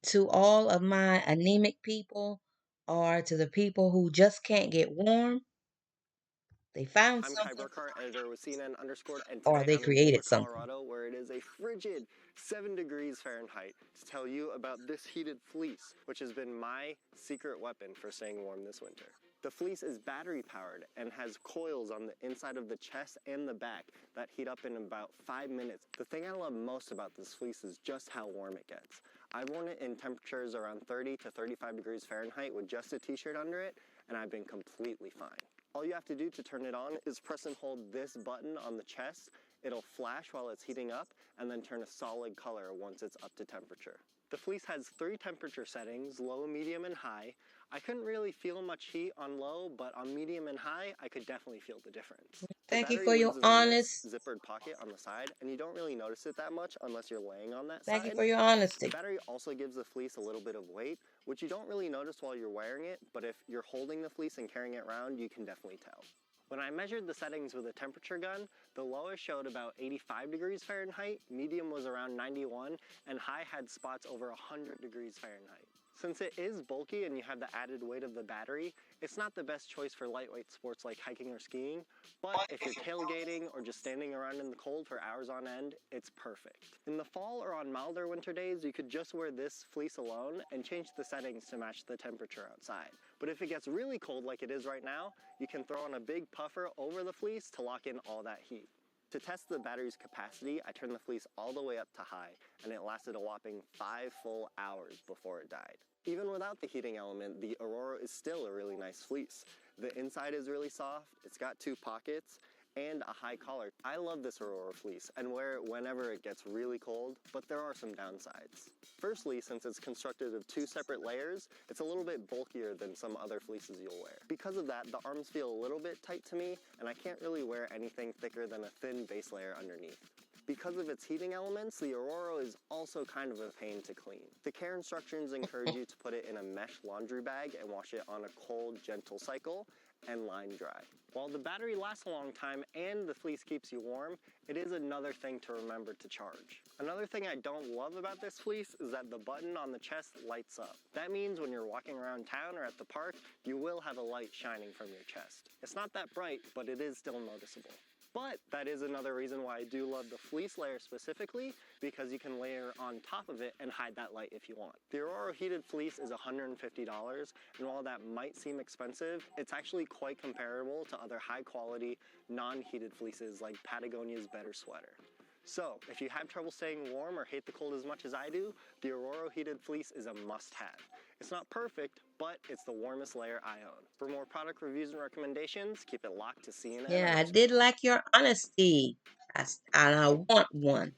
to all of my anemic people or to the people who just can't get warm, they found I'm Kai something Burkhart, editor with CNN Underscored, and or today they I'm in Boulder, created something. Colorado, where it is a frigid 7 degrees Fahrenheit, to tell you about this heated fleece, which has been my secret weapon for staying warm this winter. The fleece is battery powered and has coils on the inside of the chest and the back that heat up in about 5 minutes. The thing I love most about this fleece is just how warm it gets. I've worn it in temperatures around 30 to 35 degrees Fahrenheit with just a t-shirt under it, and I've been completely fine. All you have to do to turn it on is press and hold this button on the chest. It'll flash while it's heating up and then turn a solid color once it's up to temperature. The fleece has 3 temperature settings, low, medium, and high. I couldn't really feel much heat on low, but on medium and high, I could definitely feel the difference. The Thank you battery for your lives in this honest. zippered pocket on the side, and you don't really notice it that much unless you're laying on that Thank you side. for your The honesty. battery also gives the fleece a little bit of weight, which you don't really notice while you're wearing it, but if you're holding the fleece and carrying it around, you can definitely tell. When I measured the settings with a temperature gun, the lowest showed about 85 degrees Fahrenheit, medium was around 91, and high had spots over 100 degrees Fahrenheit. Since it is bulky and you have the added weight of the battery, it's not the best choice for lightweight sports like hiking or skiing, but if you're tailgating or just standing around in the cold for hours on end, it's perfect. In the fall or on milder winter days, you could just wear this fleece alone and change the settings to match the temperature outside. But if it gets really cold like it is right now, you can throw on a big puffer over the fleece to lock in all that heat. To test the battery's capacity, I turned the fleece all the way up to high, and it lasted a whopping 5 full hours before it died. Even without the heating element, the Aurora is still a really nice fleece. The inside is really soft, it's got 2 pockets, and a high collar. I love this Aurora fleece and wear it whenever it gets really cold, but there are some downsides. Firstly, since it's constructed of 2 separate layers, it's a little bit bulkier than some other fleeces you'll wear. Because of that, the arms feel a little bit tight to me, and I can't really wear anything thicker than a thin base layer underneath. Because of its heating elements, the Aurora is also kind of a pain to clean. The care instructions encourage you to put it in a mesh laundry bag and wash it on a cold, gentle cycle and line dry. While the battery lasts a long time and the fleece keeps you warm, it is another thing to remember to charge. Another thing I don't love about this fleece is that the button on the chest lights up. That means when you're walking around town or at the park, you will have a light shining from your chest. It's not that bright, but it is still noticeable. But that is another reason why I do love the fleece layer specifically, because you can layer on top of it and hide that light if you want. The Aurora heated fleece is $150, and while that might seem expensive, it's actually quite comparable to other high quality, non-heated fleeces like Patagonia's Better Sweater. So, if you have trouble staying warm or hate the cold as much as I do, the Aurora heated fleece is a must-have. It's not perfect, but it's the warmest layer I own. For more product reviews and recommendations, keep it locked to CNN Yeah, I Underscore. did like your honesty. And I want one.